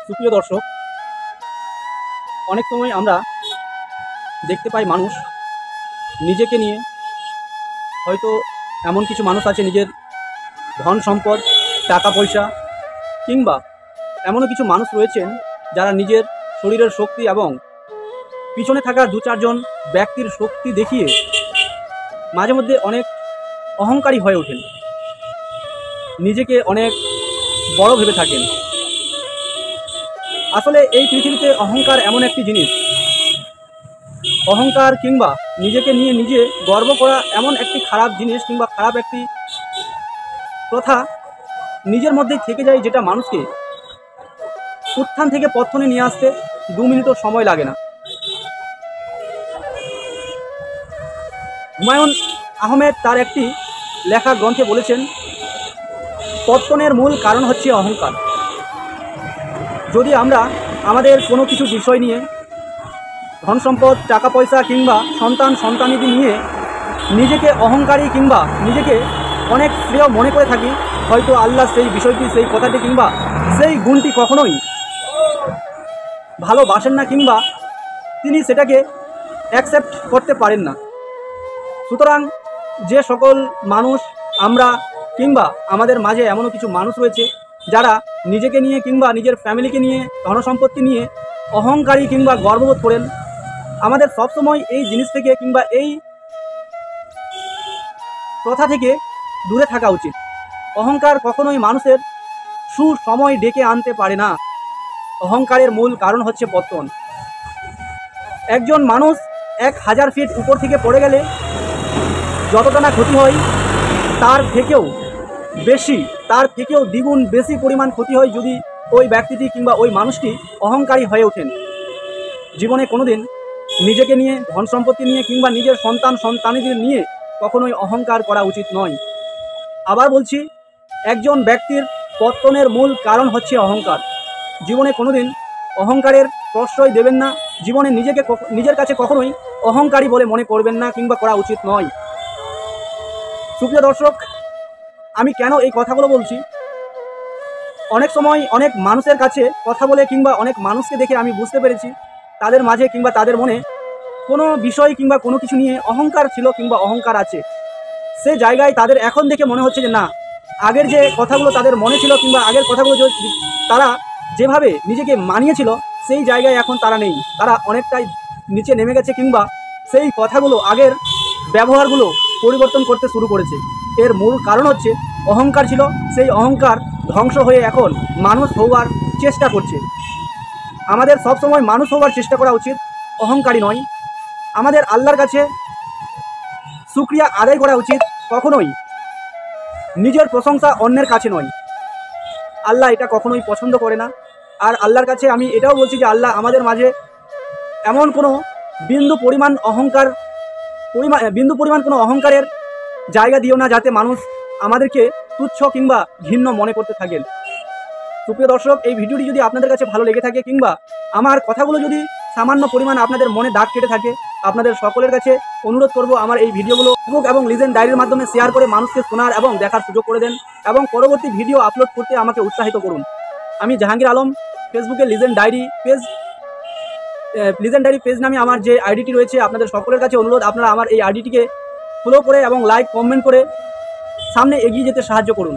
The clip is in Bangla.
সুপ্রিয় দর্শক, অনেক সময় আমরা দেখতে পাই মানুষ নিজেকে নিয়ে, হয়তো এমন কিছু মানুষ আছে নিজের ধন সম্পদ, টাকা পয়সা, কিংবা এমনও কিছু মানুষ রয়েছেন যারা নিজের শরীরের শক্তি এবং পিছনে থাকা দু চারজন ব্যক্তির শক্তি দেখিয়ে মাঝে মধ্যে অনেক অহংকারী হয়ে ওঠেন, নিজেকে অনেক বড় ভেবে থাকেন। আসলে এই পৃথিবীতে অহংকার এমন একটি জিনিস, অহংকার কিংবা নিজেকে নিয়ে নিজে গর্ব করা এমন একটি খারাপ জিনিস কিংবা খারাপ একটি প্রথা নিজের মধ্যেই থেকে যায়, যেটা মানুষকে উত্থান থেকে পতনে নিয়ে আসতে 2 মিনিটও সময় লাগে না। হুমায়ুন আহমেদ তার একটি লেখা গ্রন্থে বলেছেন, পতনের মূল কারণ হচ্ছে অহংকার। যদি আমরা আমাদের কোনো কিছু বিষয় নিয়ে, ধন সম্পদ, টাকা পয়সা কিংবা সন্তান সন্তানাদি নিয়ে নিজেকে অহংকারী কিংবা নিজেকে অনেক শ্রেয় মনে করে থাকি, হয়তো আল্লাহ সেই বিষয়টি, সেই কথাটি কিংবা সেই গুণটি কখনোই ভালোবাসেন না কিংবা তিনি সেটাকে অ্যাকসেপ্ট করতে পারেন না। সুতরাং যে সকল মানুষ আমরা কিংবা আমাদের মাঝে এমনও কিছু মানুষ রয়েছে যারা নিজেকে নিয়ে কিংবা নিজের ফ্যামিলিকে নিয়ে, ধনসম্পত্তি নিয়ে অহংকারী কিংবা গর্ববোধ করেন, আমাদের সবসময় এই জিনিস থেকে কিংবা এই প্রথা থেকে দূরে থাকা উচিত। অহংকার কখনোই মানুষের সুসময় ডেকে আনতে পারে না। অহংকারের মূল কারণ হচ্ছে পতন। একজন মানুষ 1000 ফিট উপর থেকে পড়ে গেলে যতটা না ক্ষতি হয়, তার থেকেও বেশি, তার থেকেও দ্বিগুণ বেশি পরিমাণ ক্ষতি হয় যদি ওই ব্যক্তিটি কিংবা ওই মানুষটি অহংকারী হয়ে ওঠেন। জীবনে কোনোদিন নিজেকে নিয়ে, ধন সম্পত্তি নিয়ে কিংবা নিজের সন্তান সন্তানীদের নিয়ে কখনোই অহংকার করা উচিত নয়। আবার বলছি, একজন ব্যক্তির পতনের মূল কারণ হচ্ছে অহংকার। জীবনে কোনোদিন অহংকারের প্রশ্রয় দেবেন না। জীবনে নিজের কাছে কখনোই অহংকারী বলে মনে করবেন না কিংবা করা উচিত নয়। সুপ্রিয় দর্শক, আমি কেন এই কথাগুলো বলছি, অনেক সময় অনেক মানুষের কাছে কথা বলে কিংবা অনেক মানুষকে দেখে আমি বুঝতে পেরেছি তাদের মাঝে কিংবা তাদের মনে কোনো বিষয় কিংবা কোনো কিছু নিয়ে অহংকার ছিল কিংবা অহংকার আছে। সে জায়গায় তাদের এখন দেখে মনে হচ্ছে যে না, আগের যে কথাগুলো তাদের মনে ছিল কিংবা আগের কথাগুলো তারা যেভাবে নিজেকে মানিয়েছিল, সেই জায়গায় এখন তারা নেই। তারা অনেকটাই নিচে নেমে গেছে কিংবা সেই কথাগুলো, আগের ব্যবহারগুলো পরিবর্তন করতে শুরু করেছে। এর মূল কারণ হচ্ছে অহংকার ছিল। সেই অহংকার ধ্বংস হয়ে এখন মানুষ হওয়ার চেষ্টা করছে। আমাদের সবসময় মানুষ হওয়ার চেষ্টা করা উচিত, অহংকারী নয়। আমাদের আল্লাহর কাছে শুকরিয়া আদায় করা উচিত, কখনোই নিজের প্রশংসা অন্যের কাছে নয়। আল্লাহ এটা কখনোই পছন্দ করে না। আর আল্লাহর কাছে আমি এটাও বলছি যে আল্লাহ আমাদের মাঝে এমন কোনো বিন্দু পরিমাণ কোনো অহংকারের জায়গা দিও না, যাতে মানুষ আমাদেরকে তুচ্ছ কিংবা ঘৃণ্য মনে করতে থাকেন। সুপ্রিয় দর্শক, এই ভিডিওটি যদি আপনাদের কাছে ভালো লেগে থাকে কিংবা আমার কথাগুলো যদি সামান্য পরিমাণ আপনাদের মনে দাগ কেটে থাকে, আপনাদের সকলের কাছে অনুরোধ করব আমার এই ভিডিওগুলো ফেসবুক এবং লিজেন্ড ডায়েরির মাধ্যমে শেয়ার করে মানুষকে শোনার এবং দেখার সুযোগ করে দেন এবং পরবর্তী ভিডিও আপলোড করতে আমাকে উৎসাহিত করুন। আমি জাহাঙ্গীর আলম, ফেসবুকে লিজেন্ড ডায়েরি পেজ নামে আমার যে আইডিটি রয়েছে, আপনাদের সকলের কাছে অনুরোধ আপনারা আমার এই আইডিটিকে ফলো করে এবং লাইক কমেন্ট করে সামনে এগিয়ে যেতে সাহায্য করুন।